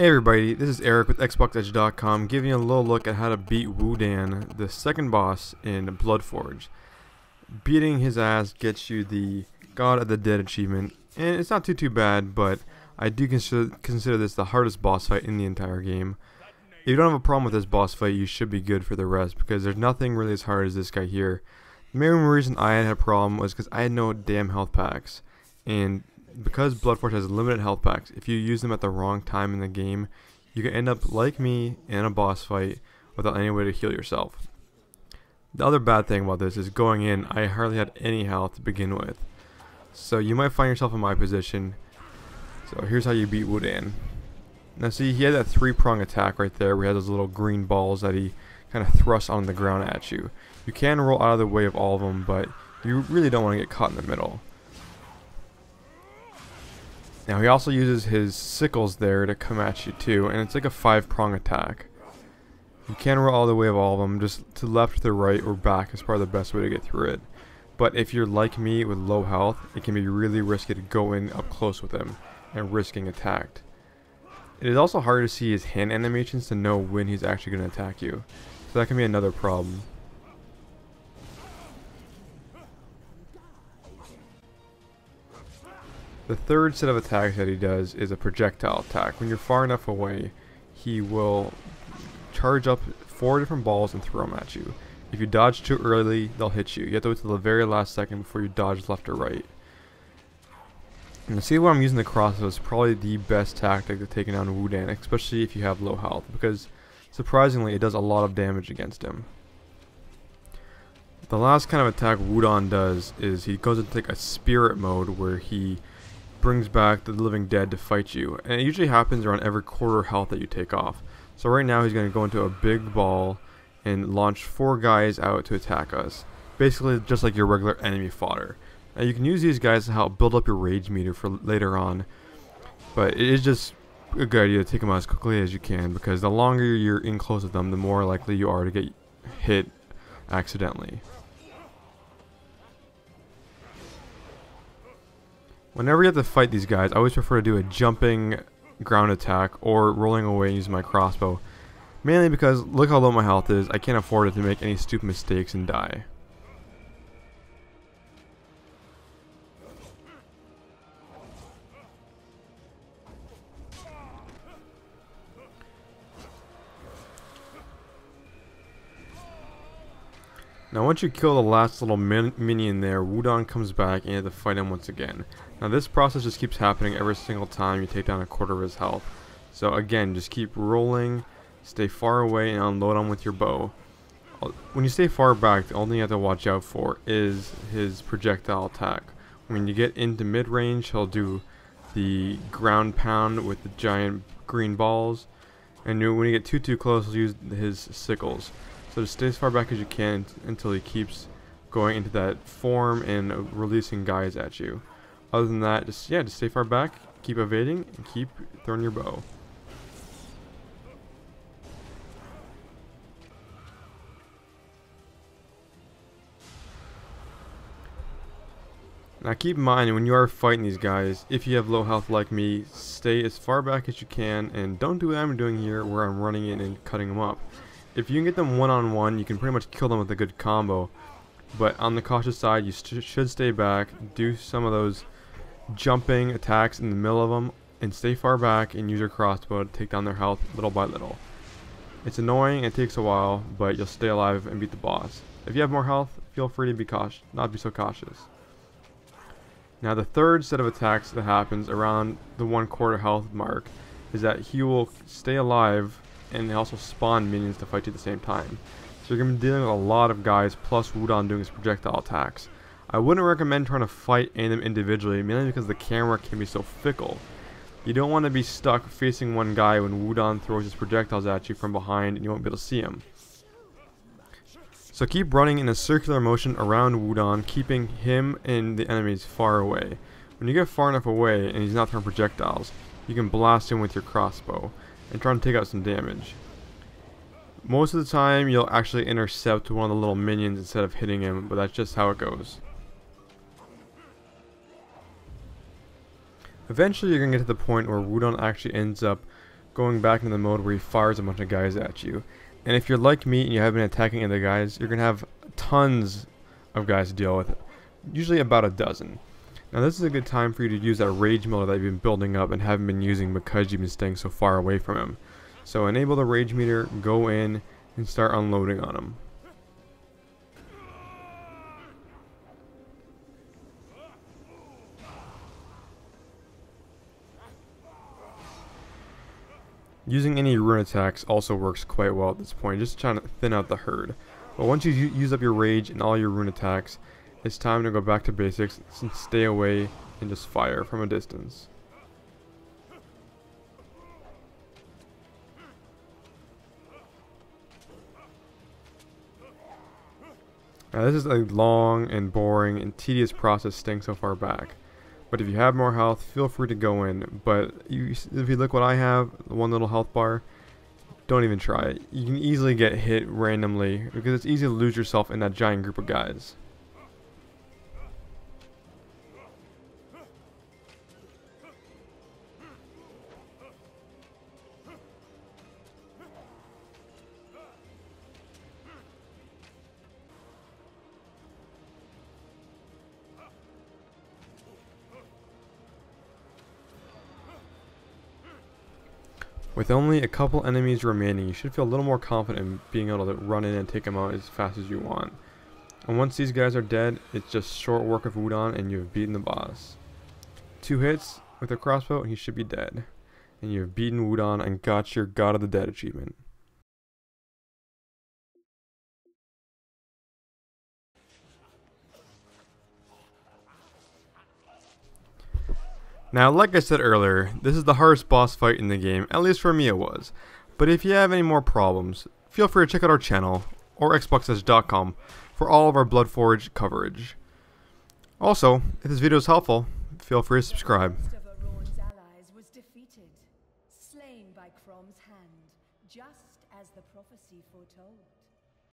Hey everybody, this is Eric with XboxEdge.com giving you a little look at how to beat Wodan, the second boss in BloodForge. Beating his ass gets you the God of the Dead achievement, and it's not too bad, but I do consider this the hardest boss fight in the entire game. If you don't have a problem with this boss fight, you should be good for the rest, because there's nothing really as hard as this guy here. The main reason I had a problem was because I had no damn health packs, and because BloodForge has limited health packs, if you use them at the wrong time in the game, you can end up like me in a boss fight without any way to heal yourself. The other bad thing about this is going in, I hardly had any health to begin with. So you might find yourself in my position. So here's how you beat Wodan. Now see, he had that three-prong attack right there where he had those little green balls that he kind of thrusts on the ground at you. You can roll out of the way of all of them, but you really don't want to get caught in the middle. Now he also uses his sickles there to come at you too, and it's like a 5-prong attack. You can roll all the way of all of them, just to left, to right, or back is probably the best way to get through it. But if you're like me with low health, it can be really risky to go in up close with him and risking attacked. It is also hard to see his hand animations to know when he's actually going to attack you, so that can be another problem. The third set of attacks that he does is a projectile attack. When you're far enough away, he will charge up 4 different balls and throw them at you. If you dodge too early, they'll hit you. You have to wait till the very last second before you dodge left or right. And see where I'm using the crossbow is probably the best tactic to take down Wodan, especially if you have low health, because surprisingly it does a lot of damage against him. The last kind of attack Wodan does is he goes into like a spirit mode where he brings back the living dead to fight you, and it usually happens around every quarter health that you take off. So right now he's going to go into a big ball and launch 4 guys out to attack us, basically just like your regular enemy fodder. Now you can use these guys to help build up your rage meter for later on, but it is just a good idea to take them out as quickly as you can, because the longer you're in close with them, the more likely you are to get hit accidentally. Whenever you have to fight these guys, I always prefer to do a jumping ground attack or rolling away and using my crossbow. Mainly because look how low my health is, I can't afford it to make any stupid mistakes and die. Now once you kill the last little minion there, Wodan comes back and you have to fight him once again. Now this process just keeps happening every single time you take down a quarter of his health. So again, just keep rolling, stay far away, and unload him with your bow. When you stay far back, the only thing you have to watch out for is his projectile attack. When you get into mid-range, he'll do the ground pound with the giant green balls. And when you get too close, he'll use his sickles. So just stay as far back as you can until he keeps going into that form and releasing guys at you. Other than that, just stay far back, keep evading, and keep throwing your bow. Now keep in mind, when you are fighting these guys, if you have low health like me, stay as far back as you can, and don't do what I'm doing here where I'm running in and cutting them up. If you can get them one-on-one, you can pretty much kill them with a good combo. But on the cautious side, you should stay back, do some of those jumping attacks in the middle of them, and stay far back and use your crossbow to take down their health little by little. It's annoying, it takes a while, but you'll stay alive and beat the boss. If you have more health, feel free to be not be so cautious. Now the third set of attacks that happens around the 1/4 health mark is that he will stay alive and they also spawn minions to fight you at the same time. So you're going to be dealing with a lot of guys, plus Wodan doing his projectile attacks. I wouldn't recommend trying to fight any of them individually, mainly because the camera can be so fickle. You don't want to be stuck facing one guy when Wodan throws his projectiles at you from behind and you won't be able to see him. So keep running in a circular motion around Wodan, keeping him and the enemies far away. When you get far enough away and he's not throwing projectiles, you can blast him with your crossbow and try to take out some damage. Most of the time you'll actually intercept one of the little minions instead of hitting him, but that's just how it goes. Eventually you're going to get to the point where Wodan actually ends up going back into the mode where he fires a bunch of guys at you. And if you're like me and you have been attacking other guys, you're going to have tons of guys to deal with, usually about a dozen. Now this is a good time for you to use that rage meter that you've been building up and haven't been using because you've been staying so far away from him. So enable the rage meter, go in, and start unloading on him. Using any rune attacks also works quite well at this point, just trying to thin out the herd. But once you use up your rage and all your rune attacks, it's time to go back to basics and stay away and just fire from a distance. Now this is a long and boring and tedious process staying so far back. But if you have more health, feel free to go in. But if you look what I have, the one little health bar, don't even try it. You can easily get hit randomly because it's easy to lose yourself in that giant group of guys. With only a couple enemies remaining, you should feel a little more confident in being able to run in and take them out as fast as you want. And once these guys are dead, it's just short work of Wodan and you have beaten the boss. 2 hits with a crossbow and he should be dead. And you have beaten Wodan and got your God of the Dead achievement. Now, like I said earlier, this is the hardest boss fight in the game, at least for me it was. But if you have any more problems, feel free to check out our channel, or xboxedge.com, for all of our BloodForge coverage. Also, if this video is helpful, feel free to subscribe. Was defeated, slain by Crom's hand, just as the prophecy foretold.